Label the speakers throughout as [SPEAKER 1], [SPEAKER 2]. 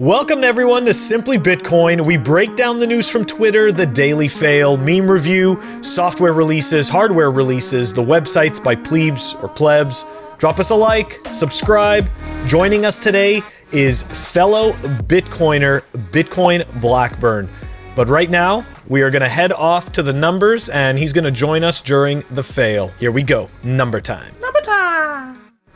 [SPEAKER 1] Welcome everyone to Simply Bitcoin. We break down the news from Twitter, the daily fail, meme review, software releases, hardware releases, the websites by plebes or plebs. Drop us a like, subscribe. Joining us today is fellow Bitcoiner, Bitcoin Blackburn. But right now, we are going to head off to the numbers and he's going to join us during the fail. Here we go. Number time.
[SPEAKER 2] Number time.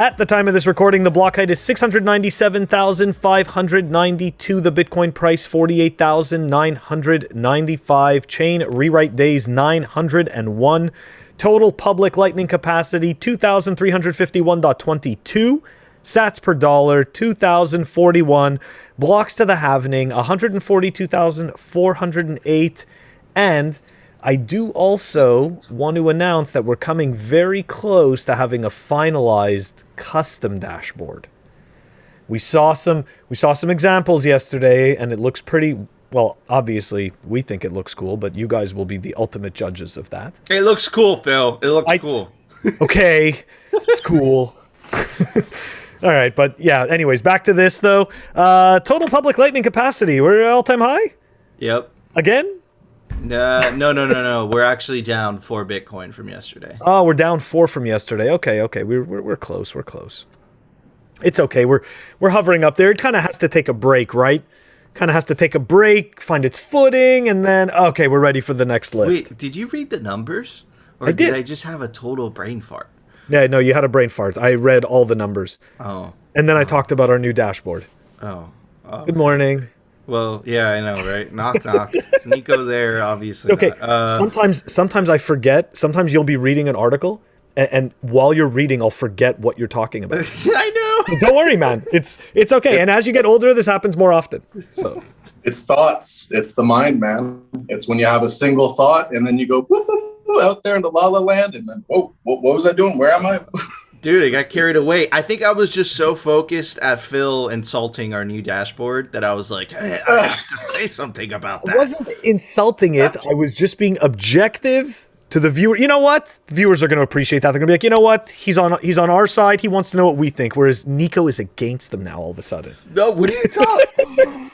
[SPEAKER 1] At the time of this recording, the block height is 697,592. The Bitcoin price, 48,995. Chain rewrite days, 901. Total public lightning capacity, 2,351.22. Sats per dollar, 2,041. Blocks to the halvening, 142,408. And I do also want to announce that we're coming very close to having a finalized custom dashboard. We saw some examples yesterday, and it looks pretty well. Obviously, we think it looks cool, but you guys will be the ultimate judges of that.
[SPEAKER 2] It looks cool, Phil. It looks cool.
[SPEAKER 1] Okay, it's cool. All right, but yeah. Anyways, back to this though. Total public lightning capacity. We're at all-time high.
[SPEAKER 2] Yep.
[SPEAKER 1] Again?
[SPEAKER 2] No. We're actually down 4 Bitcoin from yesterday.
[SPEAKER 1] Oh, we're down 4 from yesterday. Okay. We're close. We're close. It's okay. We're hovering up there. It kind of has to take a break, right? Kind of has to take a break, find its footing, and then okay, we're ready for the next lift.
[SPEAKER 2] Wait, did you read the numbers, or
[SPEAKER 1] I did.
[SPEAKER 2] I just have a total brain fart?
[SPEAKER 1] Yeah, no, you had a brain fart. I read all the numbers.
[SPEAKER 2] Oh.
[SPEAKER 1] And then I talked about our new dashboard.
[SPEAKER 2] Oh.
[SPEAKER 1] Good morning.
[SPEAKER 2] Well, yeah, I know, right? Knock, knock. Is Nico there, obviously.
[SPEAKER 1] Okay, sometimes I forget. Sometimes you'll be reading an article, and while you're reading, I'll forget what you're talking about.
[SPEAKER 2] I know.
[SPEAKER 1] Don't worry, man. It's okay. And as you get older, this happens more often. So
[SPEAKER 3] it's thoughts. It's the mind, man. It's when you have a single thought, and then you go boop, boop, boop, out there into la la land, and then whoa, what was I doing? Where am I?
[SPEAKER 2] Dude, I got carried away. I think I was just so focused at Phil insulting our new dashboard that I was like, hey, I have to say something about that.
[SPEAKER 1] I wasn't insulting it. I was just being objective to the viewer. You know what? The viewers are going to appreciate that. They're going to be like, you know what? He's on our side. He wants to know what we think. Whereas Nico is against them now all of a sudden.
[SPEAKER 2] No, what are you talking?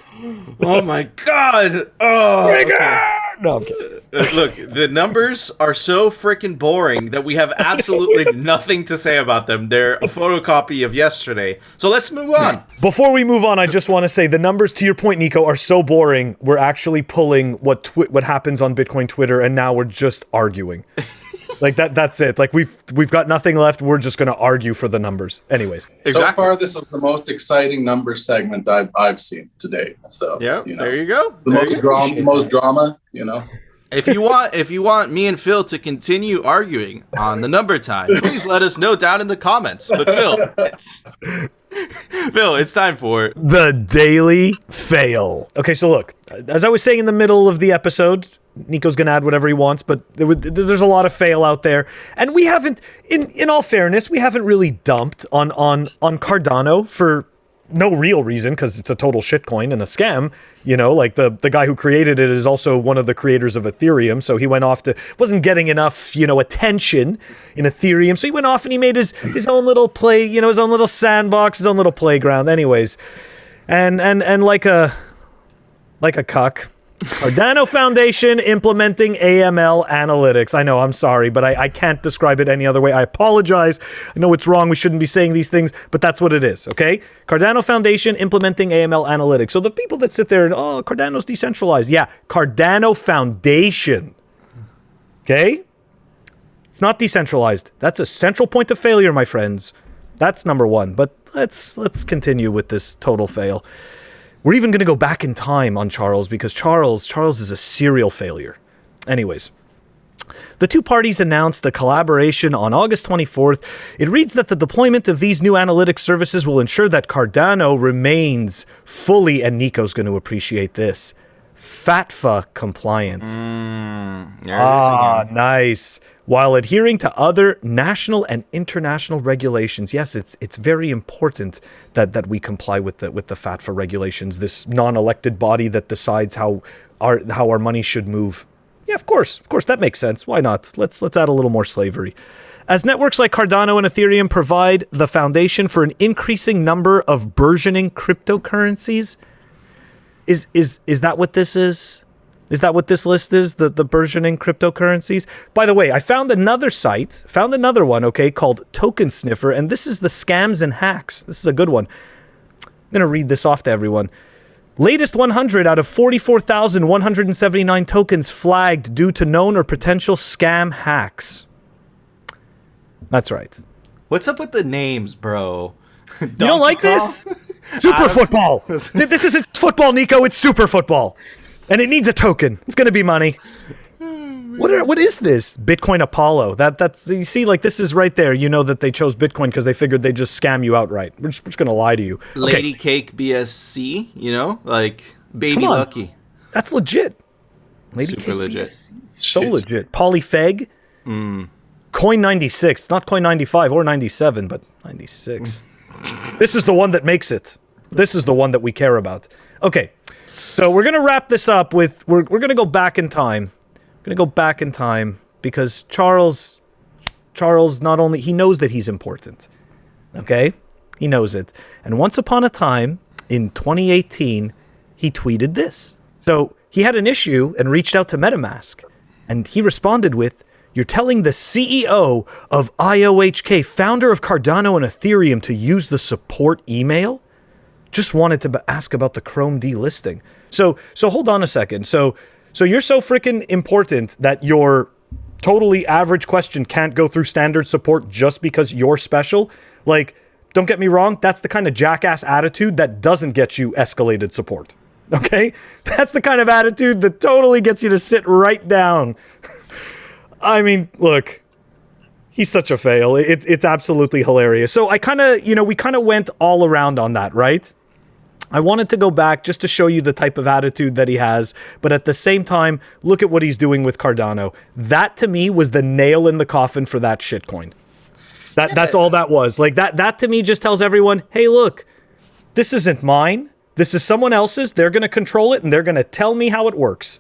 [SPEAKER 2] Oh my God. Oh, okay.
[SPEAKER 1] No, I'm kidding.
[SPEAKER 2] Look, the numbers are so freaking boring that we have absolutely nothing to say about them. They're a photocopy of yesterday. So let's move on.
[SPEAKER 1] Before we move on, I just want to say the numbers, to your point, Nico, are so boring. We're actually pulling what happens on Bitcoin Twitter, and now we're just arguing. Like that's it. Like we've got nothing left. We're just going to argue for the numbers. Anyways.
[SPEAKER 2] Exactly.
[SPEAKER 3] So far, this is the most exciting number segment I've seen to date. So
[SPEAKER 2] yeah, there you go.
[SPEAKER 3] The most drama, you know.
[SPEAKER 2] If you want me and Phil to continue arguing on the number time, please let us know down in the comments. But Phil, it's time for
[SPEAKER 1] the daily fail. Okay, so look, as I was saying in the middle of the episode, Nico's gonna add whatever he wants, but there's a lot of fail out there, and we haven't, in all fairness, we haven't really dumped on Cardano for no real reason, because it's a total shitcoin and a scam. You know, like the guy who created it is also one of the creators of Ethereum, so he went off wasn't getting enough, attention in Ethereum, so he went off and he made his own little play, his own little sandbox, his own little playground. Anyways, and like a cuck. Cardano Foundation implementing AML analytics. I know, I'm sorry, but I can't describe it any other way. I apologize. I know it's wrong. We shouldn't be saying these things, but that's what it is, okay? Cardano Foundation implementing AML analytics. So the people that sit there and, Cardano's decentralized. Yeah, Cardano Foundation, okay? It's not decentralized. That's a central point of failure, my friends. That's number one. But let's continue with this total fail. We're even going to go back in time on Charles, because Charles is a serial failure. Anyways, the two parties announced a collaboration on August 24th. It reads that the deployment of these new analytics services will ensure that Cardano remains fully, and Nico's going to appreciate this, FATFA compliant. Nice. While adhering to other national and international regulations. Yes, it's very important that we comply with the FATFA regulations, this non-elected body that decides how our money should move. Yeah, of course, that makes sense. Why not? Let's add a little more slavery. As networks like Cardano and Ethereum provide the foundation for an increasing number of burgeoning cryptocurrencies, Is that what this is? Is that what this list is? The burgeoning cryptocurrencies? By the way, I found another one, okay, called Token Sniffer, and this is the scams and hacks. This is a good one. I'm going to read this off to everyone. Latest 100 out of 44,179 tokens flagged due to known or potential scam hacks. That's right.
[SPEAKER 2] What's up with the names, bro?
[SPEAKER 1] You don't like this? Super football. This isn't football, Nico. It's super football. And it needs a token. It's going to be money. What is this? Bitcoin Apollo. That's you see, like, this is right there. You know that they chose Bitcoin because they figured they'd just scam you outright. We're just going to lie to you.
[SPEAKER 2] Lady Cake BSC, you know? Like, Baby Lucky.
[SPEAKER 1] That's legit. Lady
[SPEAKER 2] Super
[SPEAKER 1] Cake
[SPEAKER 2] legit.
[SPEAKER 1] BSC. So legit. Polyfeg. Coin 96. Not Coin 95 or 97, but 96. This is the one that makes it. This is the one that we care about. Okay. So we're going to wrap this up with, we're going to go back in time. We're going to go back in time because Charles not only, he knows that he's important. Okay? He knows it. And once upon a time, in 2018, he tweeted this. So he had an issue and reached out to MetaMask. And he responded with, "You're telling the CEO of IOHK, founder of Cardano and Ethereum, to use the support email? Just wanted to ask about the Chrome delisting." So hold on a second. So you're so freaking important that your totally average question can't go through standard support just because you're special? Like, don't get me wrong, that's the kind of jackass attitude that doesn't get you escalated support. Okay? That's the kind of attitude that totally gets you to sit right down. I mean, look, he's such a fail. It's absolutely hilarious. So we kind of went all around on that, right? I wanted to go back just to show you the type of attitude that he has, but at the same time, look at what he's doing with Cardano. That, to me, was the nail in the coffin for that shitcoin. That's all that was. Like, that to me just tells everyone, hey, look, this isn't mine. This is someone else's. They're going to control it, and they're going to tell me how it works.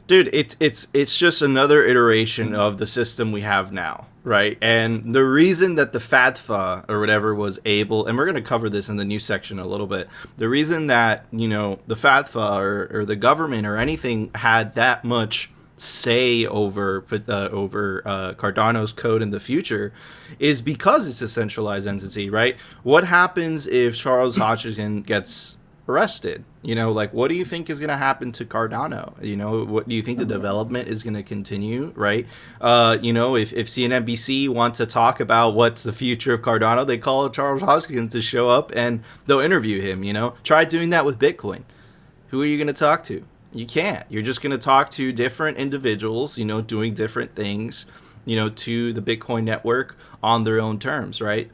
[SPEAKER 2] Dude, it's just another iteration of the system we have now, right? And the reason that the FATFA or whatever was able, and we're going to cover this in the news section a little bit, the reason that, you know, the FATFA or the government or anything had that much say over Cardano's code in the future is because it's a centralized entity, right? What happens if Charles Hodgkin gets arrested? You know, like, what do you think is going to happen to Cardano? You know, what do you think the development is going to continue, right? You know, if CNBC wants to talk about what's the future of Cardano, they call Charles Hodgkin to show up and they'll interview him, you know? Try doing that with Bitcoin. Who are you going to talk to? You can't. You're just going to talk to different individuals, you know, doing different things, you know, to the Bitcoin network on their own terms, right?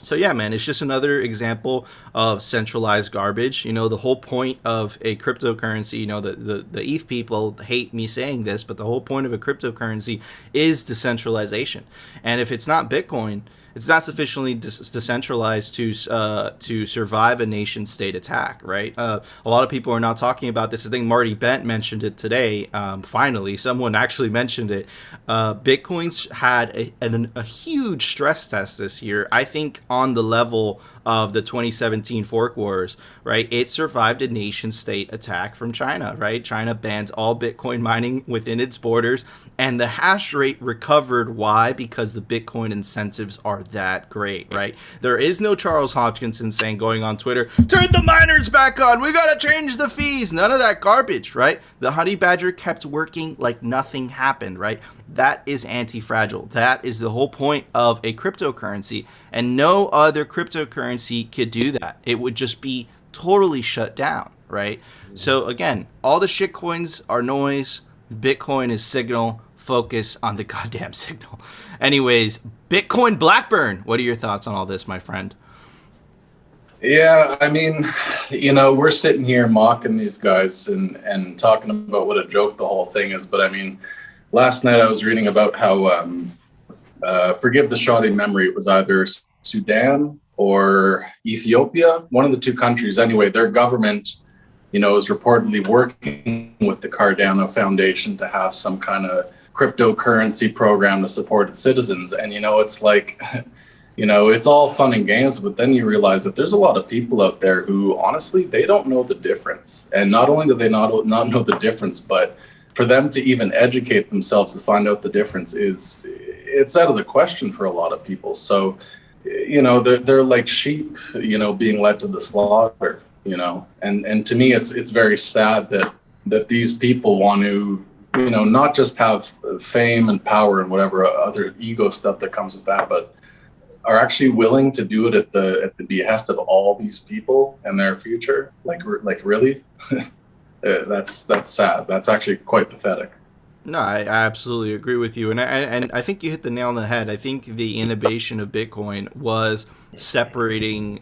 [SPEAKER 2] So yeah, man, it's just another example of centralized garbage. You know, the whole point of a cryptocurrency, you know, the ETH people hate me saying this, but the whole point of a cryptocurrency is decentralization. And if it's not Bitcoin, it's not sufficiently decentralized to survive a nation state attack, right? A lot of people are now talking about this. I think Marty Bent mentioned it today. Finally, someone actually mentioned it. Bitcoin's had a huge stress test this year. I think on the level of the 2017 fork wars, right? It survived a nation state attack from China, right? China bans all Bitcoin mining within its borders, and the hash rate recovered. Why? Because the Bitcoin incentives are that great, right? There is no Charles Hodgkinson saying, going on Twitter, turn the miners back on, we gotta change the fees. None of that garbage, right? The Honey Badger kept working like nothing happened, right? That is anti-fragile. That is the whole point of a cryptocurrency, and no other cryptocurrency could do that. It would just be totally shut down, right? So again, all the shit coins are noise. Bitcoin is signal. Focus on the goddamn signal. Anyways, Bitcoin Blackburn. What are your thoughts on all this, my friend?
[SPEAKER 3] Yeah, I mean, you know, we're sitting here mocking these guys and talking about what a joke the whole thing is. But I mean, last night I was reading about how, forgive the shoddy memory, it was either Sudan or Ethiopia, one of the two countries. Anyway, their government, you know, is reportedly working with the Cardano Foundation to have some kind of cryptocurrency program to support its citizens. And, you know, it's like, you know, it's all fun and games, but then you realize that there's a lot of people out there who honestly, they don't know the difference. And not only do they not know the difference, but for them to even educate themselves to find out the difference it's out of the question for a lot of people. So, you know, they're like sheep, you know, being led to the slaughter, you know, and to me, it's very sad that these people want to, you know, not just have fame and power and whatever other ego stuff that comes with that, but are actually willing to do it at the behest of all these people and their future. Like really, that's sad. That's actually quite pathetic.
[SPEAKER 2] No, I absolutely agree with you, and I think you hit the nail on the head. I think the innovation of Bitcoin was separating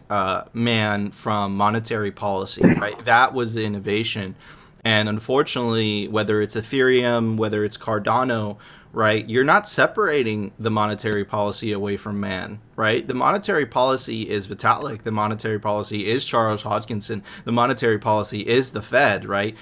[SPEAKER 2] man from monetary policy. Right, that was the innovation, and unfortunately, whether it's Ethereum, whether it's Cardano, right, you're not separating the monetary policy away from man, right? The monetary policy is Vitalik. The monetary policy is Charles Hodgkinson. The monetary policy is the Fed, right?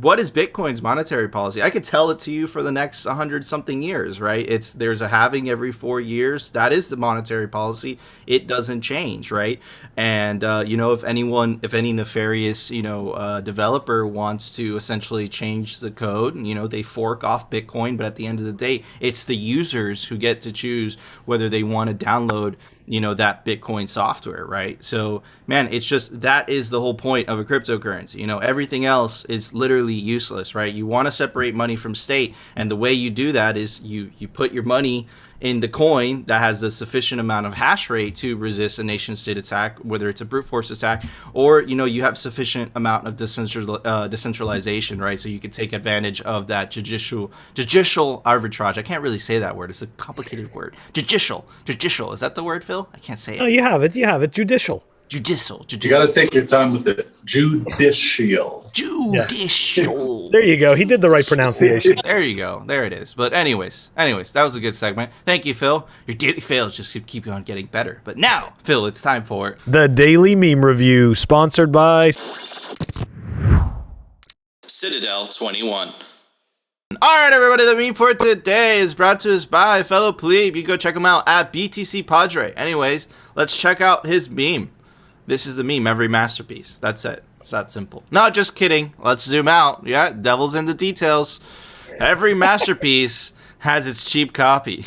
[SPEAKER 2] What is Bitcoin's monetary policy? I could tell it to you for the next 100-something years, right? There's a halving every 4 years. That is the monetary policy. It doesn't change, right? And you know, if any nefarious, you know, developer wants to essentially change the code, you know, they fork off Bitcoin. But at the end of the day, it's the users who get to choose whether they want to download, you know, that Bitcoin software, right? So, man, it's just, that is the whole point of a cryptocurrency. You know, everything else is literally useless, right? You want to separate money from state, and the way you do that is you put your money in the coin that has a sufficient amount of hash rate to resist a nation state attack, whether it's a brute force attack, or, you know, you have sufficient amount of decentralization, right? So you can take advantage of that judicial arbitrage. I can't really say that word. It's a complicated word. Judicial. Is that the word, Phil? I can't say it.
[SPEAKER 1] Oh, you have it. Judicial.
[SPEAKER 3] You got to take your time with it. Judicial.
[SPEAKER 2] Judicial.
[SPEAKER 1] There you go. He did the right pronunciation.
[SPEAKER 2] There you go. There it is. But anyways, that was a good segment. Thank you, Phil. Your daily fails just keep on getting better. But now, Phil, it's time for
[SPEAKER 1] the Daily Meme Review, sponsored by
[SPEAKER 2] Citadel 21. All right, everybody, the meme for today is brought to us by a fellow plebe. You can go check him out at BTC Padre. Anyways, let's check out his meme. This is the meme, every masterpiece. That's it. It's that simple. No, just kidding. Let's zoom out. Yeah, devil's in the details. Every masterpiece has its cheap copy.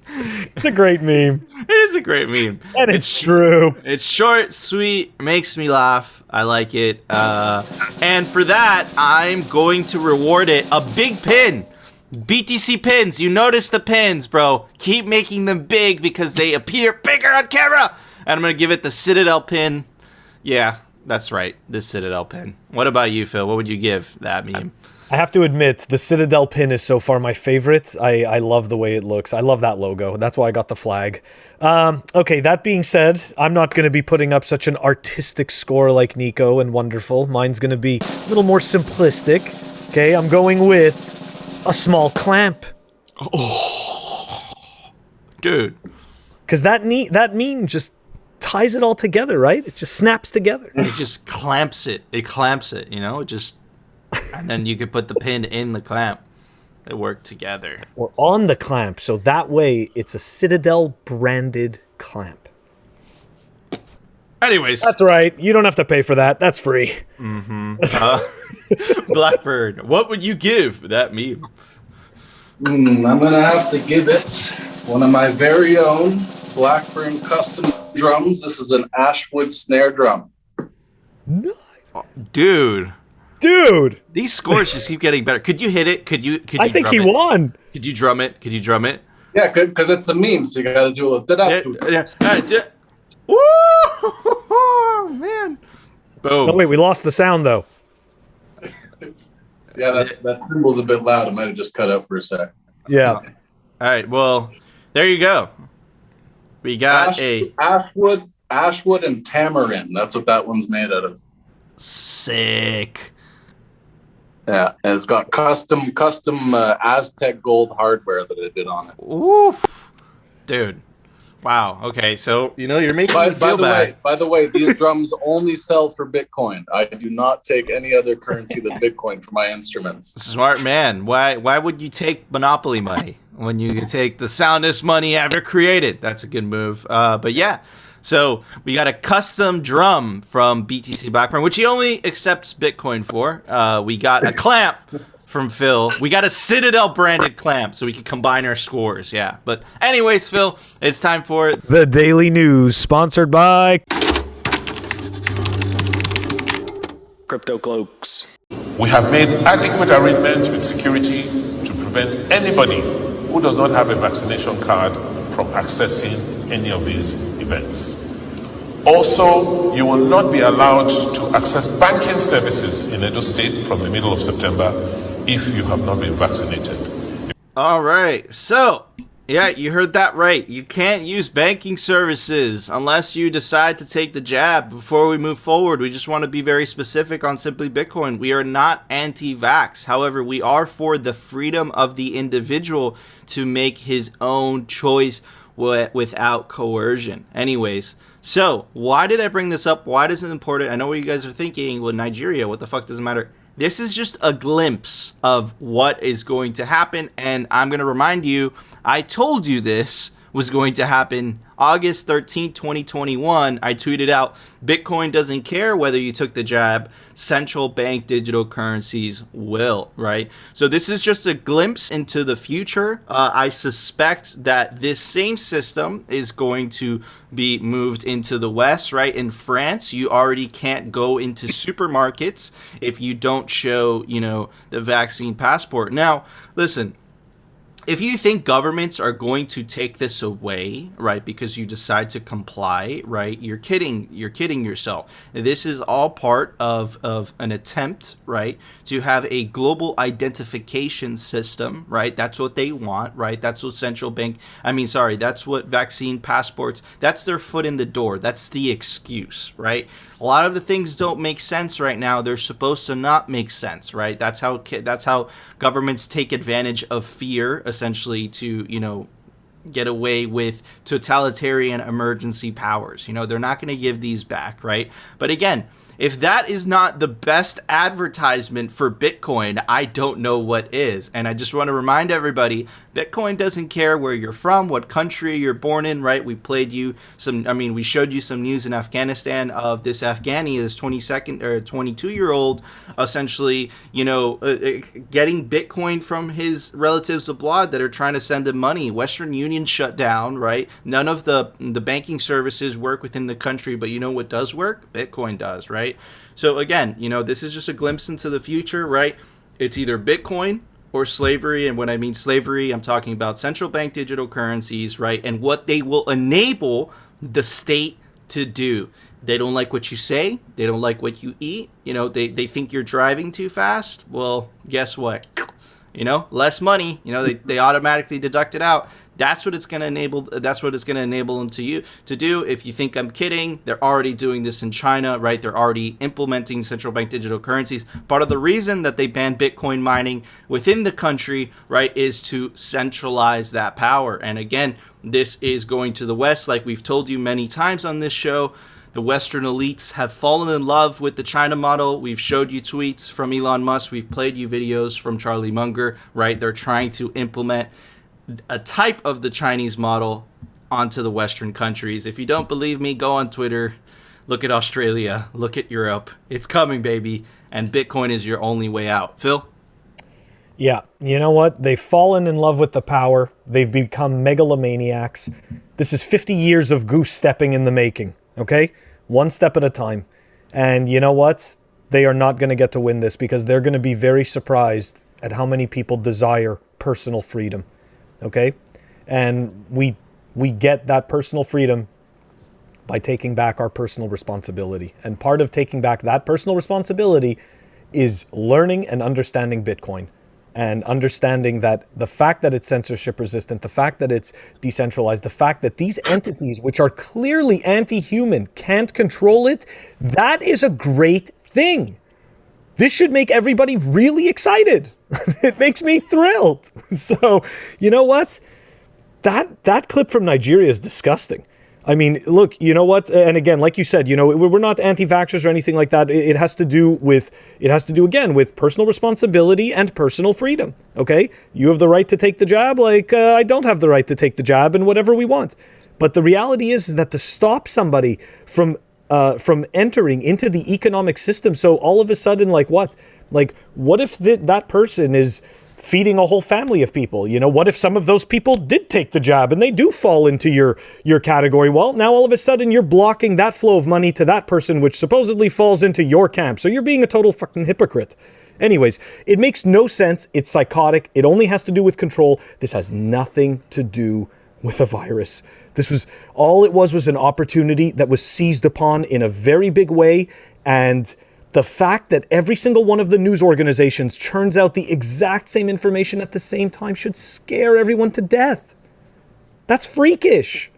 [SPEAKER 1] It's a great meme.
[SPEAKER 2] It is a great meme.
[SPEAKER 1] And it's true.
[SPEAKER 2] It's short, sweet, makes me laugh. I like it. And for that, I'm going to reward it a big pin. BTC pins. You notice the pins, bro. Keep making them big because they appear bigger on camera. And I'm going to give it the Citadel pin. Yeah, that's right. The Citadel pin. What about you, Phil? What would you give that meme?
[SPEAKER 1] I have to admit, the Citadel pin is so far my favorite. I love the way it looks. I love that logo. That's why I got the flag. Okay, that being said, I'm not going to be putting up such an artistic score like Nico and Wonderful. Mine's going to be a little more simplistic. Okay, I'm going with a small clamp.
[SPEAKER 2] Oh, dude.
[SPEAKER 1] Because that meme just ties it all together, right? It just snaps together.
[SPEAKER 2] It just clamps it. It clamps it, you know? It just... And then you could put the pin in the clamp. They work together.
[SPEAKER 1] Or on the clamp, so that way it's a Citadel branded clamp.
[SPEAKER 2] Anyways.
[SPEAKER 1] That's right. You don't have to pay for that. That's free.
[SPEAKER 2] Mm-hmm. Blackburn, what would you give that meme?
[SPEAKER 3] I'm going to have to give it one of my very own Blackburn custom drums. This is an Ashwood snare drum.
[SPEAKER 1] Nice.
[SPEAKER 2] Oh, dude,
[SPEAKER 1] these
[SPEAKER 2] scores just keep getting better. Could you hit it? Could you
[SPEAKER 1] I think he won.
[SPEAKER 2] Could you drum it?
[SPEAKER 3] Yeah, because it's a meme, so you got to do a
[SPEAKER 2] Woo! Man. Boom.
[SPEAKER 1] Oh wait, we lost the sound though.
[SPEAKER 3] Yeah, that symbol's a bit loud. It might have just cut out for a sec.
[SPEAKER 1] Yeah.
[SPEAKER 2] All right. Well, there you go. We got
[SPEAKER 3] Ashwood and tamarind. That's what that one's made out of.
[SPEAKER 2] Sick.
[SPEAKER 3] Yeah, and it's got custom Aztec gold hardware that I did on it.
[SPEAKER 2] Oof, dude. Wow. Okay. So, you're making me feel bad.
[SPEAKER 3] By the way, these drums only sell for Bitcoin. I do not take any other currency than Bitcoin for my instruments.
[SPEAKER 2] Smart man. Why would you take Monopoly money when you could take the soundest money ever created? That's a good move. But yeah. So we got a custom drum from BTC Blackburn, which he only accepts Bitcoin for. We got a clamp from Phil. We got a Citadel branded clamp so we can combine our scores. Yeah. But anyways, Phil, it's time for
[SPEAKER 1] the Daily News, sponsored by
[SPEAKER 4] Crypto Cloaks.
[SPEAKER 5] We have made adequate arrangements with security to prevent anybody who does not have a vaccination card from accessing any of these events. Also, you will not be allowed to access banking services in Edo State from the middle of September if you have not been vaccinated.
[SPEAKER 2] All right. So, yeah, you heard that right. You can't use banking services unless you decide to take the jab. Before we move forward, we just want to be very specific on Simply Bitcoin. We are not anti-vax. However, we are for the freedom of the individual to make his own choice without coercion. Anyways, so why did I bring this up? Why is it important? I know what you guys are thinking. Well, Nigeria, what the fuck does it matter? This is just a glimpse of what is going to happen, and I'm going to remind you, I told you this was going to happen August 13th, 2021. I tweeted out, Bitcoin doesn't care whether you took the jab, central bank digital currencies will, right? So this is just a glimpse into the future. I suspect that this same system is going to be moved into the West, right? In France, you already can't go into supermarkets if you don't show, the vaccine passport. Now, listen, if you think governments are going to take this away, right, because you decide to comply, right, you're kidding yourself. This is all part of an attempt, right, to have a global identification system, right? That's what they want, right? That's what that's what vaccine passports, that's their foot in the door. That's the excuse, right? A lot of the things don't make sense right now. They're supposed to not make sense, right? That's how governments take advantage of fear, essentially, to, get away with totalitarian emergency powers. They're not going to give these back, right? But again, if that is not the best advertisement for Bitcoin, I don't know what is. And I just want to remind everybody, Bitcoin doesn't care where you're from, what country you're born in, right? We showed you some news in Afghanistan of this Afghani, this 22-year-old, essentially, getting Bitcoin from his relatives abroad that are trying to send him money. Western Union shut down, right? None of the banking services work within the country, but you know what does work? Bitcoin does, right? So again, this is just a glimpse into the future, right? It's either Bitcoin or slavery. And when I mean slavery, I'm talking about central bank digital currencies, right? And what they will enable the state to do. They don't like what you say. They don't like what you eat. They think you're driving too fast. Well, guess what? Less money. They automatically deduct it out. That's what it's going to enable. That's what it's going to enable them to do. If you think I'm kidding, they're already doing this in China, right? They're already implementing central bank digital currencies. Part of the reason that they banned Bitcoin mining within the country, right, is to centralize that power. And again, this is going to the West, like we've told you many times on this show. The Western elites have fallen in love with the China model. We've showed you tweets from Elon Musk. We've played you videos from Charlie Munger, right? They're trying to implement a type of the Chinese model onto the Western countries. If you don't believe me, go on Twitter, look at Australia, look at Europe. It's coming, baby, and Bitcoin is your only way out. Phil?
[SPEAKER 1] Yeah, you know what? They've fallen in love with the power. They've become megalomaniacs. This is 50 years of goose stepping in the making, okay? One step at a time. And you know what? They are not going to get to win this because they're going to be very surprised at how many people desire personal freedom. Okay? And we get that personal freedom by taking back our personal responsibility. And part of taking back that personal responsibility is learning and understanding Bitcoin and understanding that the fact that it's censorship resistant, the fact that it's decentralized, the fact that these entities, which are clearly anti-human, can't control it, that is a great thing. This should make everybody really excited. It makes me thrilled. So, you know what? that clip from Nigeria is disgusting. I mean, look, you know what? And again, like you said, you know, we're not anti-vaxxers or anything like that. It has to do again with personal responsibility and personal freedom. Okay, you have the right to take the jab, like I don't have the right to take the jab, and whatever we want. But the reality is that to stop somebody from entering into the economic system, so all of a sudden, like what if that person is feeding a whole family of people? You know, what if some of those people did take the jab and they do fall into your category? Well, now all of a sudden you're blocking that flow of money to that person, which supposedly falls into your camp. So you're being a total fucking hypocrite. Anyways, it makes no sense. It's psychotic. It only has to do with control. This has nothing to do with a virus. This was all it was an opportunity that was seized upon in a very big way. And the fact that every single one of the news organizations churns out the exact same information at the same time should scare everyone to death. That's freakish.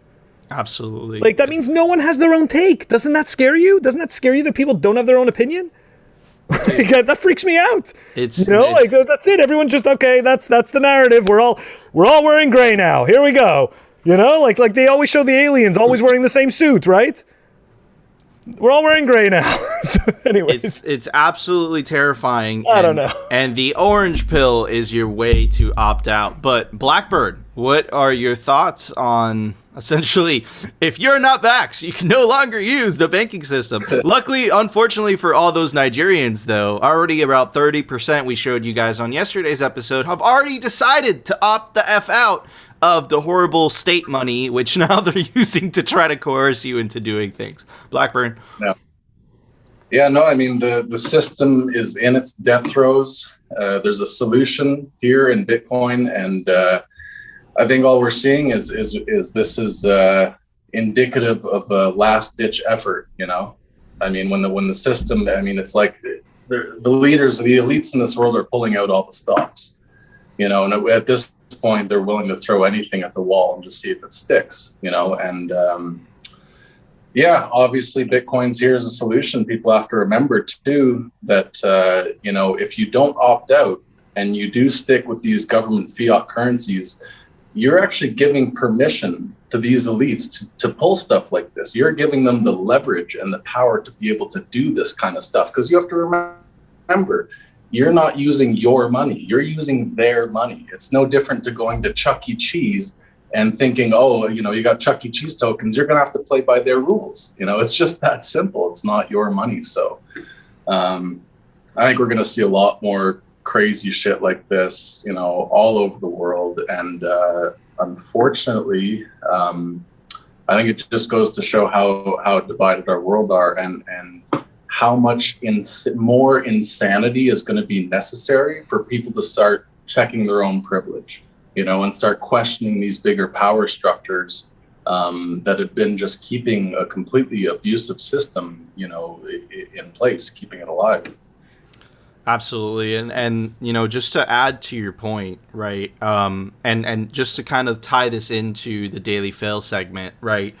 [SPEAKER 2] Absolutely.
[SPEAKER 1] Like, that means no one has their own take. Doesn't that scare you? Doesn't that scare you that people don't have their own opinion? That freaks me out. That's it. Everyone's just, okay, that's the narrative. We're all wearing gray now. Here we go. You know, like they always show the aliens always wearing the same suit, right? We're all wearing gray now. Anyways.
[SPEAKER 2] It's absolutely terrifying.
[SPEAKER 1] I don't know.
[SPEAKER 2] And the orange pill is your way to opt out. But Blackburn, what are your thoughts on essentially, if you're not vax, you can no longer use the banking system? Luckily, unfortunately for all those Nigerians, though, already about 30% we showed you guys on yesterday's episode have already decided to opt the F out of the horrible state money, which now they're using to try to coerce you into doing things. Blackburn.
[SPEAKER 3] No, I mean, the system is in its death throes. There's a solution here in Bitcoin, and I think all we're seeing is this is indicative of a last ditch effort. You know, I mean, when the system, I mean, it's like the leaders, the elites in this world are pulling out all the stops. You know, and at this point, they're willing to throw anything at the wall and just see if it sticks. You know, and obviously Bitcoin's here as a solution. People have to remember too that you know, if you don't opt out and you do stick with these government fiat currencies, you're actually giving permission to these elites to pull stuff like this. You're giving them the leverage and the power to be able to do this kind of stuff, because you have to remember, you're not using your money, you're using their money. It's no different to going to Chuck E. Cheese and thinking, oh, you know, you got Chuck E. Cheese tokens, you're gonna have to play by their rules. You know, it's just that simple. It's not your money. So I think we're gonna see a lot more crazy shit like this, you know, all over the world. And unfortunately, I think it just goes to show how divided our world are, and how much more insanity is going to be necessary for people to start checking their own privilege, you know, and start questioning these bigger power structures that have been just keeping a completely abusive system, you know, in place, keeping it alive.
[SPEAKER 2] Absolutely. And you know, just to add to your point, right, and just to kind of tie this into the Daily Fail segment, right,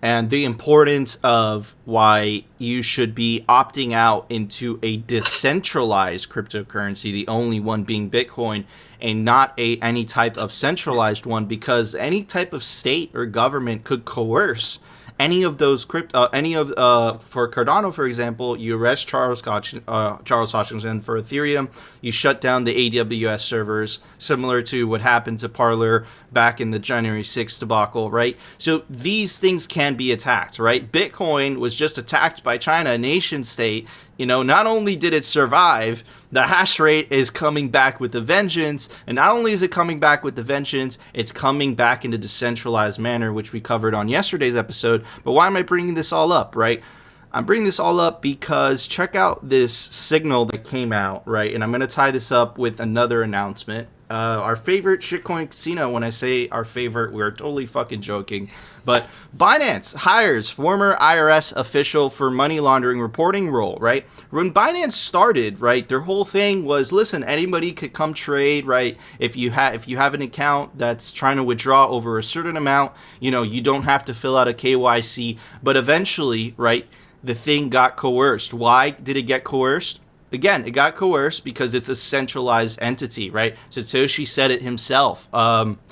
[SPEAKER 2] and the importance of why you should be opting out into a decentralized cryptocurrency, the only one being Bitcoin, and not any type of centralized one, because any type of state or government could coerce any of those for Cardano, for example, you arrest Charles Hoskinson. For Ethereum, you shut down the AWS servers, similar to what happened to Parler back in the January 6th debacle, right? So these things can be attacked, right? Bitcoin was just attacked by China, a nation state. You know, not only did it survive, the hash rate is coming back with a vengeance. And not only is it coming back with the vengeance, it's coming back in a decentralized manner, which we covered on yesterday's episode. But why am I bringing this all up, right? I'm bringing this all up because check out this signal that came out, right? And I'm going to tie this up with another announcement. Our favorite shitcoin casino. When I say our favorite, we're totally fucking joking. But Binance hires former IRS official for money laundering reporting role, right? When Binance started, right, their whole thing was, listen, anybody could come trade, right? If you have an account that's trying to withdraw over a certain amount, you know, you don't have to fill out a KYC. But eventually, right, the thing got coerced. Why did it get coerced? Again, it got coerced because it's a centralized entity, right? Satoshi said it himself.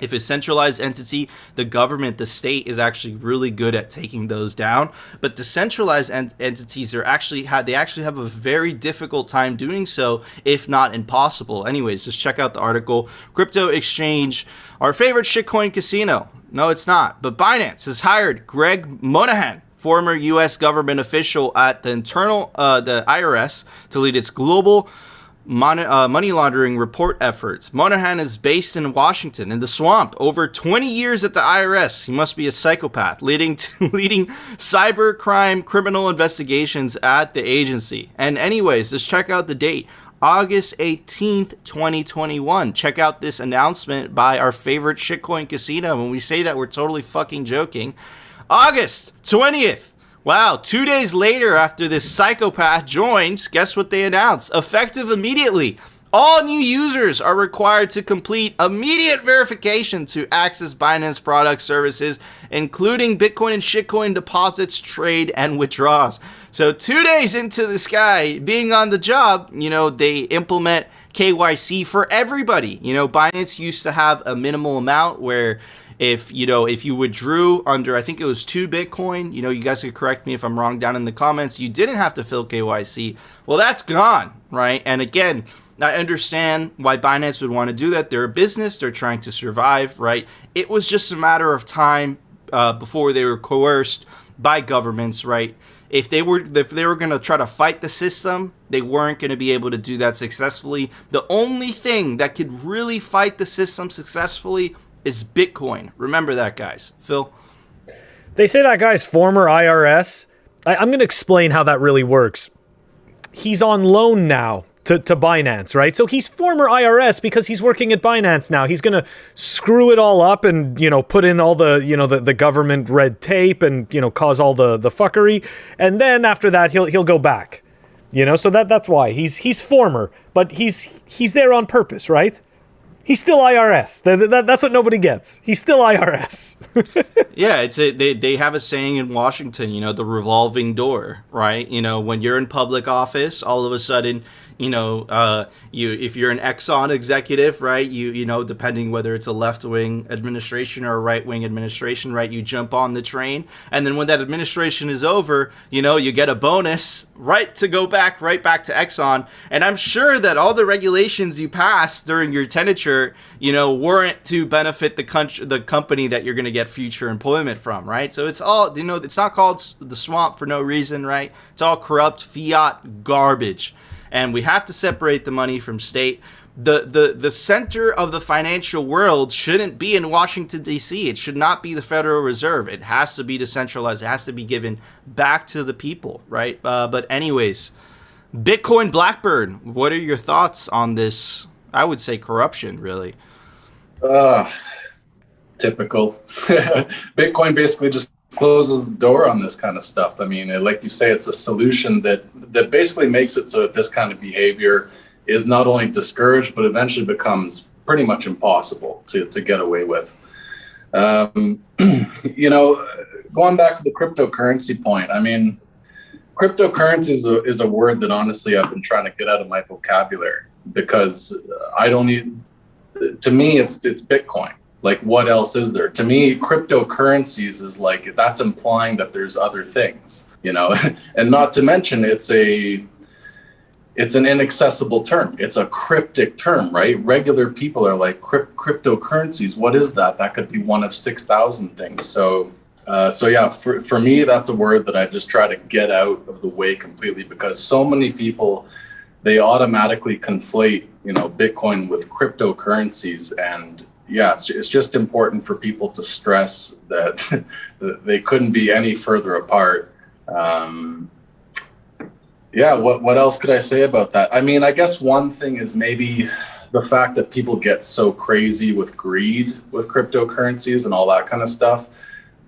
[SPEAKER 2] If a centralized entity, the government, the state is actually really good at taking those down. But decentralized entities are actually have a very difficult time doing so, if not impossible. Anyways, just check out the article. Crypto exchange, our favorite shitcoin casino. No, it's not. But Binance has hired Greg Monahan, former U.S. government official at the IRS, to lead its global money laundering report efforts. Monahan is based in Washington, in the swamp. Over 20 years at the IRS. He must be a psychopath, leading cybercrime criminal investigations at the agency. And anyways, let's check out the date. August 18th, 2021. Check out this announcement by our favorite shitcoin casino. When we say that, we're totally fucking joking. August 20th. Wow, 2 days later after this psychopath joined, guess what they announced? Effective immediately. All new users are required to complete immediate verification to access Binance product services, including Bitcoin and shitcoin deposits, trade, and withdrawals. So 2 days into this guy being on the job, they implement KYC for everybody. Binance used to have a minimal amount where if you withdrew under, I think it was 2 Bitcoin, you guys could correct me if I'm wrong down in the comments, you didn't have to fill KYC. Well, that's gone, right? And again, I understand why Binance would want to do that. They're a business. They're trying to survive, right? It was just a matter of time before they were coerced by governments, right? If they were going to try to fight the system, they weren't going to be able to do that successfully. The only thing that could really fight the system successfully is Bitcoin. Remember that, guys. Phil?
[SPEAKER 1] They say that guy's former IRS. I'm going to explain how that really works. He's on loan now to Binance, right? So he's former IRS because he's working at Binance now. He's going to screw it all up and, put in all the, the government red tape and, cause all the fuckery. And then after that, he'll go back. So that's why he's former, but he's there on purpose, right? He's still IRS. That's what nobody gets. He's still IRS.
[SPEAKER 2] Yeah, they have a saying in Washington, the revolving door, right? When you're in public office, all of a sudden, if you're an Exxon executive, right, you depending whether it's a left-wing administration or a right-wing administration, right, you jump on the train, and then when that administration is over, you get a bonus, right, to go back right back to Exxon. And I'm sure that all the regulations you passed during your tenure, weren't to benefit the company that you're going to get future employment from, right? So it's all, it's not called the swamp for no reason, right? It's all corrupt fiat garbage. And we have to separate the money from state. The center of the financial world shouldn't be in Washington, D.C. It should not be the Federal Reserve. It has to be decentralized. It has to be given back to the people, right? But anyways, Bitcoin Blackburn, what are your thoughts on this, I would say, corruption, really?
[SPEAKER 3] Typical. Bitcoin basically just closes the door on this kind of stuff. I mean, like you say, it's a solution that basically makes it so that this kind of behavior is not only discouraged, but eventually becomes pretty much impossible to get away with. Going back to the cryptocurrency point, I mean, cryptocurrency is a word that honestly I've been trying to get out of my vocabulary because to me, it's Bitcoin. Like, what else is there? To me, cryptocurrencies is like, that's implying that there's other things, and not to mention it's an inaccessible term. It's a cryptic term, right? Regular people are like, cryptocurrencies, what is that? That could be one of 6,000 things. So yeah, for me, that's a word that I just try to get out of the way completely because so many people, they automatically conflate, Bitcoin with cryptocurrencies. And yeah, it's just important for people to stress that they couldn't be any further apart. Yeah, what else could I say about that? I mean, I guess one thing is maybe the fact that people get so crazy with greed with cryptocurrencies and all that kind of stuff.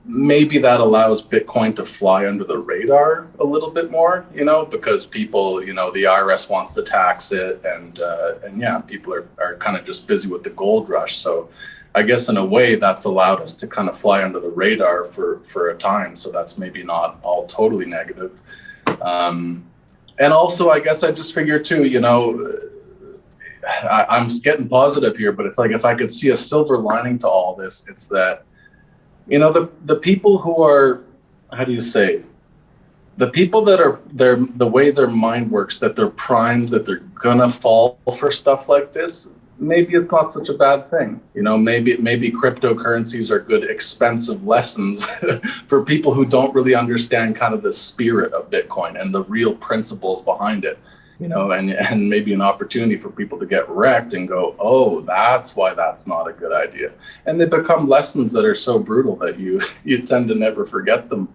[SPEAKER 3] Maybe that allows Bitcoin to fly under the radar a little bit more, because people, the IRS wants to tax it, and yeah, people are kind of just busy with the gold rush. So I guess in a way that's allowed us to kind of fly under the radar for a time. So that's maybe not all totally negative. And also, I guess I just figure too, I'm getting positive here, but it's like if I could see a silver lining to all this, it's that, the people who are, how do you say, the people that are the way their mind works, that they're primed, that they're gonna fall for stuff like this. Maybe it's not such a bad thing. Maybe cryptocurrencies are good, expensive lessons for people who don't really understand kind of the spirit of Bitcoin and the real principles behind it. And maybe an opportunity for people to get wrecked and go, oh, that's why that's not a good idea. And they become lessons that are so brutal that you tend to never forget them.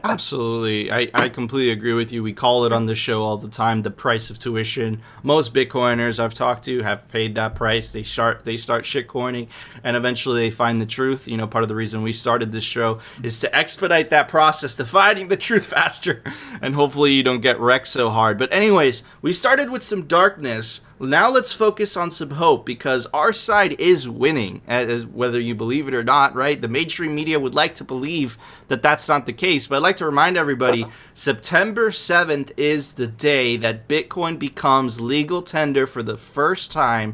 [SPEAKER 2] Absolutely. I completely agree with you. We call it on the show all the time, the price of tuition. Most Bitcoiners I've talked to have paid that price. They start shitcoining, and eventually they find the truth. Part of the reason we started this show is to expedite that process to finding the truth faster, and hopefully you don't get wrecked so hard. But anyways, we started with some darkness. Now let's focus on some hope, because our side is winning, as whether you believe it or not, right? The mainstream media would like to believe that that's not the case, but I'd like to remind everybody, September 7th is the day that Bitcoin becomes legal tender for the first time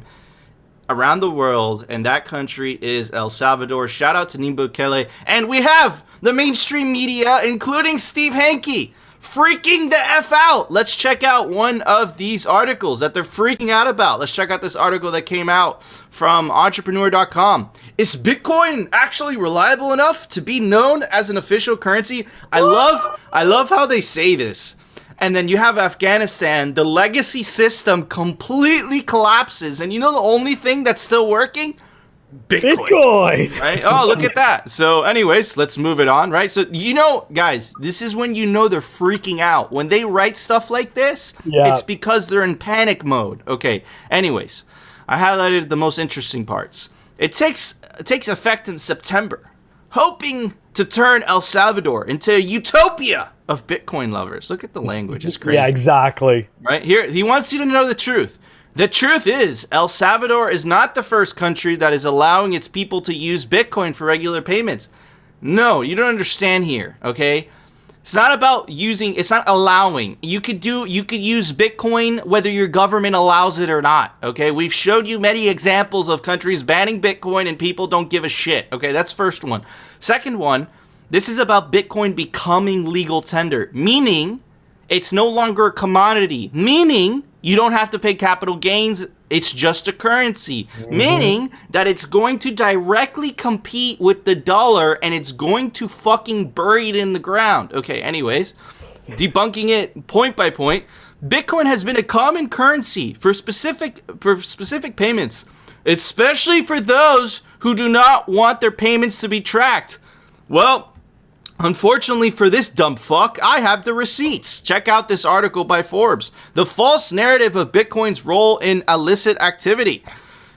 [SPEAKER 2] around the world, and that country is El Salvador. Shout out to Nayib Bukele, and we have the mainstream media, including Steve Hanke, freaking the F out. Let's check out one of these articles that they're freaking out about. Let's check out this article that came out from entrepreneur.com. Is Bitcoin actually reliable enough to be known as an official currency? I love how they say this. And then you have Afghanistan, the legacy system completely collapses, and the only thing that's still working? Bitcoin. Right? Oh, look at that. So anyways, let's move it on, right? So, guys, this is when they're freaking out. When they write stuff like this, It's because they're in panic mode. Okay, anyways, I highlighted the most interesting parts. It takes effect in September, hoping to turn El Salvador into a utopia of Bitcoin lovers. Look at the language. It's crazy.
[SPEAKER 1] Yeah, exactly.
[SPEAKER 2] Right? Here, he wants you to know the truth. The truth is, El Salvador is not the first country that is allowing its people to use Bitcoin for regular payments. No, you don't understand here, okay? It's not about using, it's not allowing. You could use Bitcoin whether your government allows it or not, okay? We've showed you many examples of countries banning Bitcoin and people don't give a shit, okay? That's first one. Second one, this is about Bitcoin becoming legal tender, meaning it's no longer a commodity, meaning you don't have to pay capital gains. It's just a currency, meaning that it's going to directly compete with the dollar and it's going to fucking bury it in the ground. Okay, anyways, debunking it point by point, Bitcoin has been a common currency for specific payments, especially for those who do not want their payments to be tracked. Well, unfortunately for this dumb fuck, I have the receipts. Check out this article by Forbes. The false narrative of Bitcoin's role in illicit activity.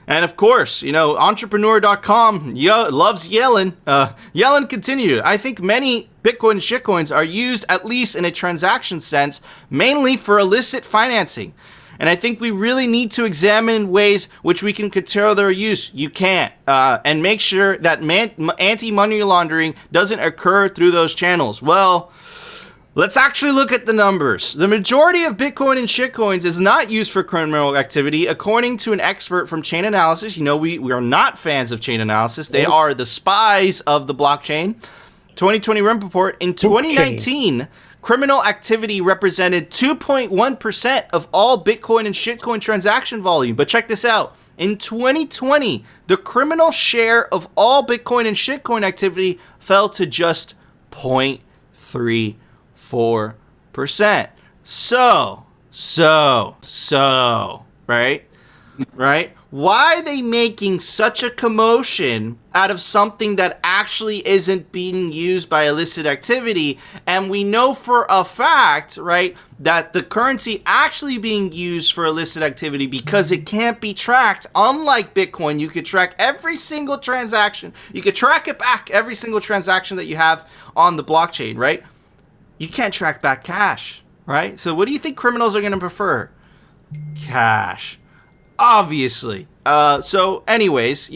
[SPEAKER 2] And of course, entrepreneur.com loves Yellen. Yellen continued, I think many Bitcoin shitcoins are used, at least in a transaction sense, mainly for illicit financing. And I think we really need to examine ways which we can curtail their use. You can't. And make sure that anti-money laundering doesn't occur through those channels. Well, let's actually look at the numbers. The majority of Bitcoin and shitcoins is not used for criminal activity, according to an expert from Chain Analysis. We are not fans of Chain Analysis. They are the spies of the blockchain. 2020 RIM report. In 2019... criminal activity represented 2.1% of all Bitcoin and shitcoin transaction volume. But check this out. In 2020, the criminal share of all Bitcoin and shitcoin activity fell to just 0.34%. So, right? Right? Why are they making such a commotion out of something that actually isn't being used by illicit activity? And we know for a fact, right, that the currency actually being used for illicit activity, because it can't be tracked. Unlike Bitcoin, you could track every single transaction. You could track it back, every single transaction that you have on the blockchain, right? You can't track back cash, right? So what do you think criminals are going to prefer? Cash. Obviously. So anyways,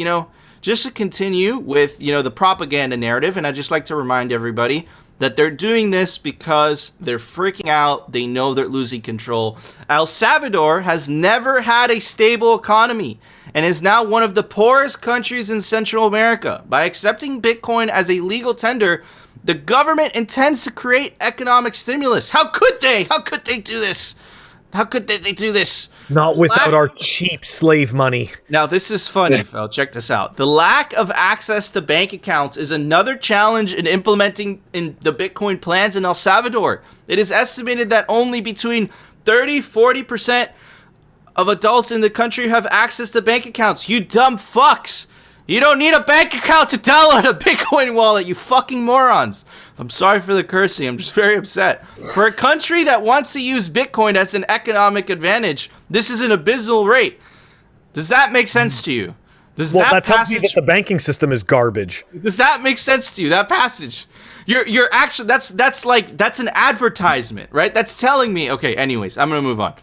[SPEAKER 2] just to continue with, the propaganda narrative, and I'd just like to remind everybody that they're doing this because they're freaking out. They know they're losing control. El Salvador has never had a stable economy and is now one of the poorest countries in Central America. By accepting Bitcoin as a legal tender, the government intends to create economic stimulus. How could they? How could they do this? How could they do this?
[SPEAKER 1] Not without our cheap slave money.
[SPEAKER 2] Now, this is funny, Phil. Check this out. The lack of access to bank accounts is another challenge in implementing in the Bitcoin plans in El Salvador. It is estimated that only between 30-40% of adults in the country have access to bank accounts. You dumb fucks. You don't need a bank account to download a Bitcoin wallet, you fucking morons. I'm sorry for the cursing. I'm just very upset. For a country that wants to use Bitcoin as an economic advantage, this is an abysmal rate. Does that make sense to you? Does
[SPEAKER 1] that tells me that the banking system is garbage.
[SPEAKER 2] Does that make sense to you? That passage? You're actually that's an advertisement, right? That's telling me. Okay, anyways, I'm gonna move on.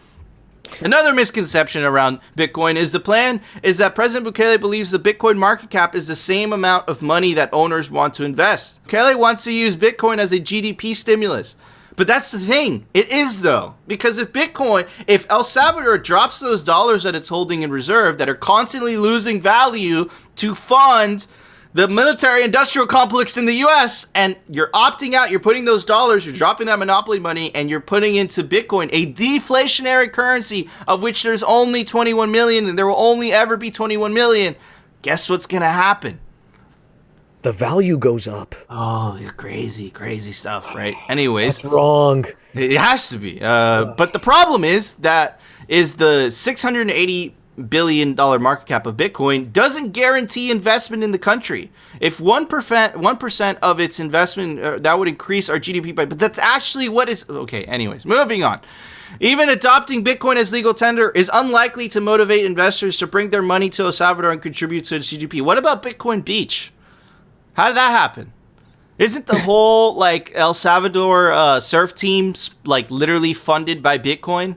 [SPEAKER 2] Another misconception around Bitcoin is the plan is that President Bukele believes the Bitcoin market cap is the same amount of money that owners want to invest. Bukele wants to use Bitcoin as a GDP stimulus. But that's the thing. It is, though. Because if El Salvador drops those dollars that it's holding in reserve that are constantly losing value to fund the military industrial complex in the US, and you're opting out, you're putting those dollars, you're dropping that monopoly money, and you're putting into Bitcoin, a deflationary currency of which there's only 21 million and there will only ever be 21 million. Guess what's going to happen?
[SPEAKER 1] The value goes up.
[SPEAKER 2] Oh, crazy stuff, right? Anyways.
[SPEAKER 1] That's wrong.
[SPEAKER 2] It has to be. But the problem is the $680 billion market cap of Bitcoin doesn't guarantee investment in the country. If 1% of its investment, that would increase our GDP by, but that's actually what is, okay, anyways, moving on. Even adopting Bitcoin as legal tender is unlikely to motivate investors to bring their money to El Salvador and contribute to its GDP. What about Bitcoin Beach? How did that happen? Isn't the whole, El Salvador surf team, literally funded by Bitcoin?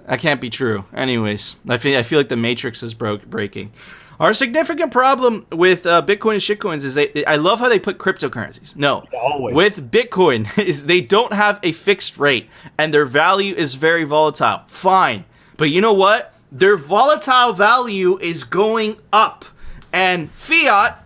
[SPEAKER 2] That can't be true. Anyways, I feel like the matrix is breaking. Our significant problem with Bitcoin and shitcoins is I love how they put cryptocurrencies. No,
[SPEAKER 1] always.
[SPEAKER 2] With Bitcoin is they don't have a fixed rate and their value is very volatile. Fine, but you know what? Their volatile value is going up, and fiat,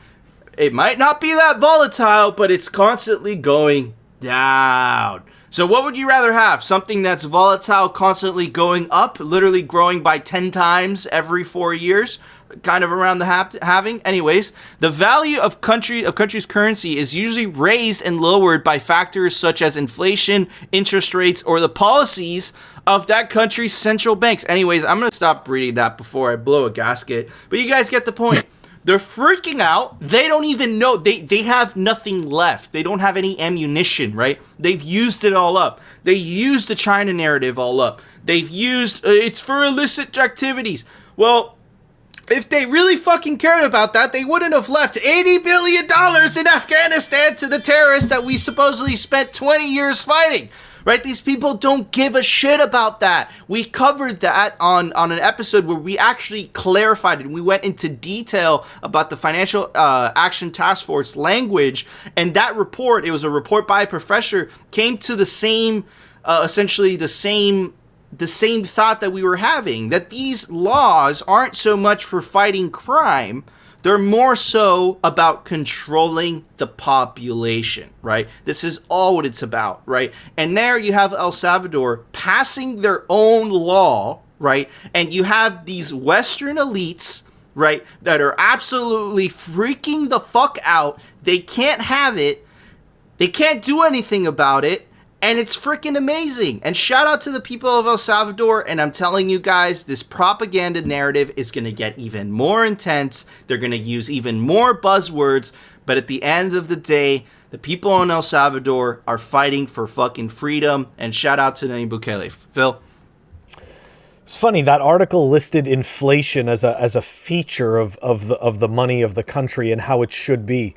[SPEAKER 2] it might not be that volatile, but it's constantly going down. So what would you rather have? Something that's volatile, constantly going up, literally growing by 10 times every 4 years, kind of around the halving? Anyways, the value of country's currency is usually raised and lowered by factors such as inflation, interest rates, or the policies of that country's central banks. Anyways, I'm going to stop reading that before I blow a gasket, but you guys get the point. They're freaking out. They don't even know. They have nothing left. They don't have any ammunition, right? They've used it all up. They used the China narrative all up. They've used, it's for illicit activities. Well, if they really fucking cared about that, they wouldn't have left $80 billion in Afghanistan to the terrorists that we supposedly spent 20 years fighting. Right? These people don't give a shit about that. We covered that on an episode where we actually clarified it. We went into detail about the Financial Action Task Force language. And that report, it was a report by a professor, came to the same, essentially the same thought that we were having. That these laws aren't so much for fighting crime. They're more so about controlling the population, right? This is all what it's about, right? And there you have El Salvador passing their own law, right? And you have these Western elites, right, that are absolutely freaking the fuck out. They can't have it. They can't do anything about it. And it's freaking amazing. And shout out to the people of El Salvador. And I'm telling you guys, this propaganda narrative is going to get even more intense. They're going to use even more buzzwords. But at the end of the day, the people in El Salvador are fighting for fucking freedom. And shout out to Nayib Bukele. Phil?
[SPEAKER 1] It's funny, that article listed inflation as a feature of the money of the country and how it should be.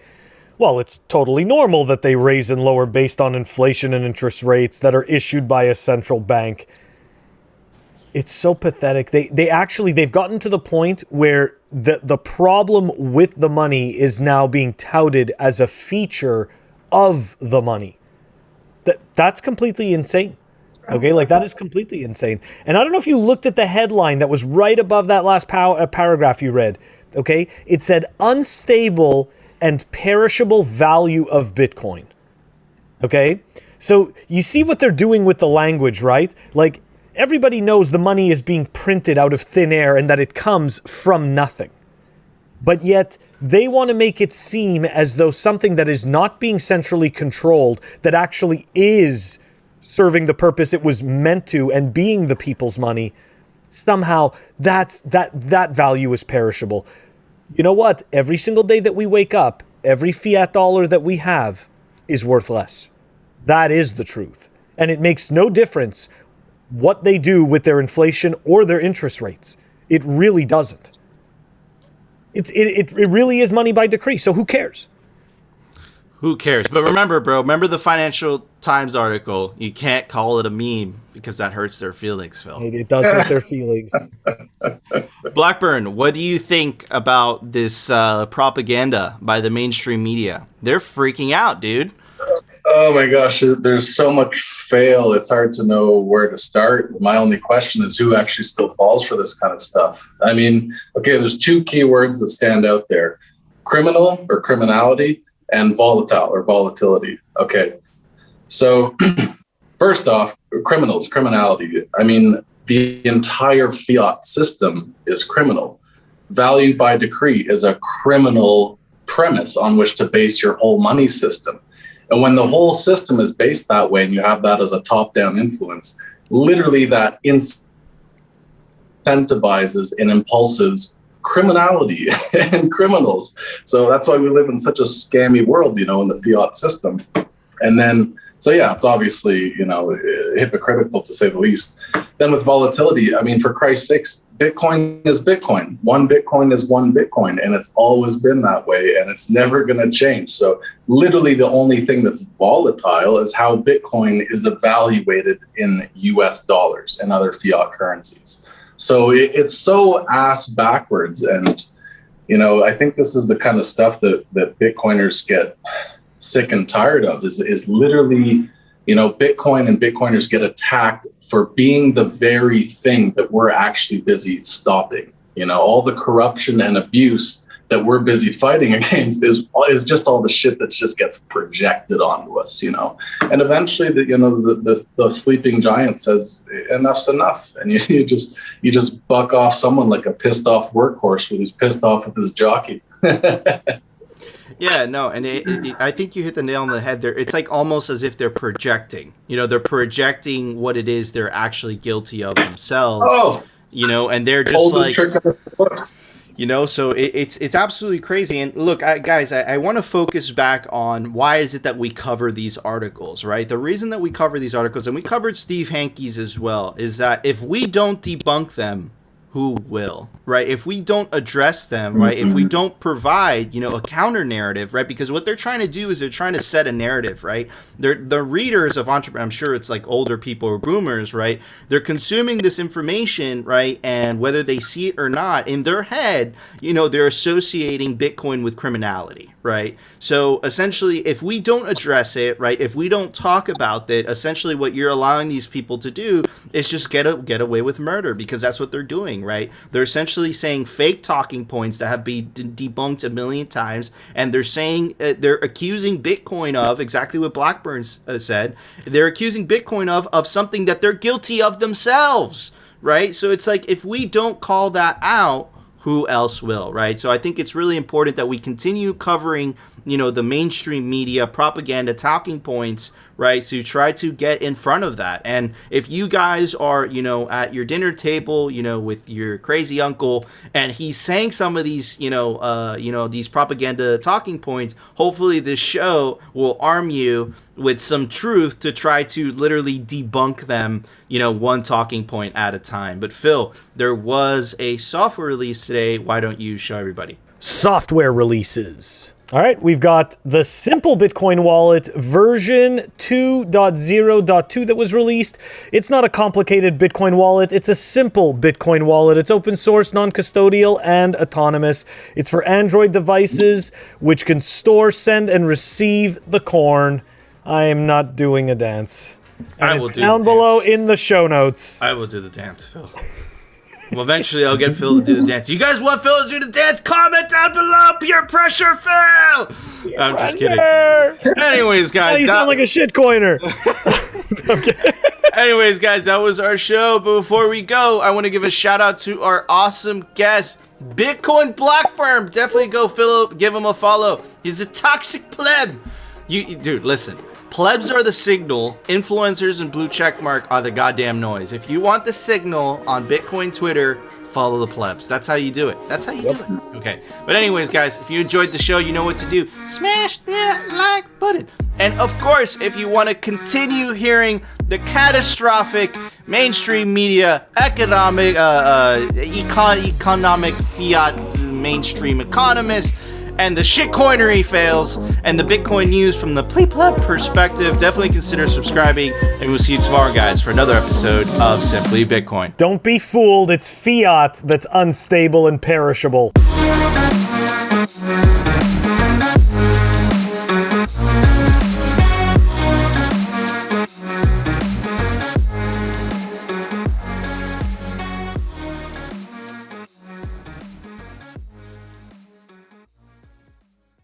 [SPEAKER 1] Well, it's totally normal that they raise and lower based on inflation and interest rates that are issued by a central bank. It's so pathetic. They've gotten to the point where the problem with the money is now being touted as a feature of the money. That's completely insane. Okay, like that is completely insane. And I don't know if you looked at the headline that was right above that last paragraph you read. Okay, it said unstable and perishable value of Bitcoin. Okay, so you see what they're doing with the language, right? Like everybody knows the money is being printed out of thin air and that it comes from nothing. But yet they want to make it seem as though something that is not being centrally controlled, that actually is serving the purpose it was meant to and being the people's money, somehow that value is perishable. You know what? Every single day that we wake up, every fiat dollar that we have is worth less. That is the truth. And it makes no difference what they do with their inflation or their interest rates. It really doesn't. It really is money by decree. So who cares?
[SPEAKER 2] Who cares? But remember, bro, remember the Financial Times article. You can't call it a meme because that hurts their feelings, Phil.
[SPEAKER 1] It does hurt their feelings.
[SPEAKER 2] Blackburn, what do you think about this propaganda by the mainstream media? They're freaking out, dude.
[SPEAKER 3] Oh my gosh, there's so much fail. It's hard to know where to start. My only question is who actually still falls for this kind of stuff. I mean, okay, there's two keywords that stand out there: criminal or criminality, and volatile or volatility. Okay, so first off, criminality. I mean, the entire fiat system is criminal. Value by decree is a criminal premise on which to base your whole money system. And when the whole system is based that way and you have that as a top-down influence, literally that incentivizes and impulses criminality and criminals. So that's why we live in such a scammy world, you know, in the fiat system. And then, so yeah, it's obviously, you know, hypocritical to say the least. Then with volatility, I mean, for Christ's sakes, Bitcoin is Bitcoin. One Bitcoin is one Bitcoin, and it's always been that way, and it's never going to change. So literally the only thing that's volatile is how Bitcoin is evaluated in US dollars and other fiat currencies. So it's so ass backwards. And, you know, I think this is the kind of stuff that Bitcoiners get sick and tired of is literally, you know, Bitcoin and Bitcoiners get attacked for being the very thing that we're actually busy stopping. You know, all the corruption and abuse that we're busy fighting against is just all the shit that just gets projected onto us, you know. And eventually, the sleeping giant says enough's enough, and you just buck off someone like a pissed off workhorse who's pissed off with his jockey.
[SPEAKER 2] Yeah, no, and I think you hit the nail on the head there. It's like almost as if they're projecting. You know, they're projecting what it is they're actually guilty of themselves. Oh, you know, and they're just like, trick of the book. You know, so it's absolutely crazy. And look, guys, I want to focus back on why is it that we cover these articles, right? The reason that we cover these articles, and we covered Steve Hankey's as well, is that if we don't debunk them, who will, right? If we don't address them, right? If we don't provide, you know, a counter narrative, right? Because what they're trying to do is they're trying to set a narrative, right? The readers of entrepreneur, I'm sure it's like older people or boomers, right? They're consuming this information, right? And whether they see it or not, in their head, you know, they're associating Bitcoin with criminality, right? So essentially, if we don't address it, right? If we don't talk about it, essentially what you're allowing these people to do is just get away with murder, because that's what they're doing, right? They're essentially saying fake talking points that have been debunked a million times, and they're saying they're accusing Bitcoin of exactly what Blackburn said. They're accusing Bitcoin of something that they're guilty of themselves, right? So it's like, if we don't call that out, who else will, right? So I think it's really important that we continue covering, you know, the mainstream media propaganda talking points, right? So you try to get in front of that. And if you guys are, you know, at your dinner table, you know, with your crazy uncle, and he's saying some of these, these propaganda talking points, hopefully this show will arm you with some truth to try to literally debunk them, you know, one talking point at a time. But Phil, there was a software release today. Why don't you show everybody?
[SPEAKER 1] Software releases. All right, we've got the simple Bitcoin wallet version 2.0.2 that was released. It's not a complicated Bitcoin wallet. It's a simple Bitcoin wallet. It's open source, non-custodial, and autonomous. It's for Android devices, which can store, send, and receive the corn. I am not doing a dance. And it's down below in the show notes.
[SPEAKER 2] I will do the dance, Phil. Well, eventually I'll get Phil to do the dance. You guys want Phil to do the dance? Comment down below. Peer pressure, Phil. I'm just kidding. Anyways, guys,
[SPEAKER 1] you sound like a shitcoiner. Okay.
[SPEAKER 2] Anyways, guys, that was our show. But before we go, I want to give a shout out to our awesome guest, Bitcoin Blackburn. Definitely go give him a follow. He's a toxic pleb. Dude, listen. Plebs are the signal. Influencers and blue checkmark are the goddamn noise. If you want the signal on Bitcoin Twitter, follow the plebs. That's how you do it. That's how you do it. Okay. But anyways, guys, if you enjoyed the show, you know what to do. Smash that like button. And of course, if you want to continue hearing the catastrophic mainstream media, economic fiat mainstream economists, and the shitcoinery fails, and the Bitcoin news from the pleb perspective, definitely consider subscribing, and we'll see you tomorrow, guys, for another episode of Simply Bitcoin.
[SPEAKER 1] Don't be fooled, it's fiat that's unstable and perishable.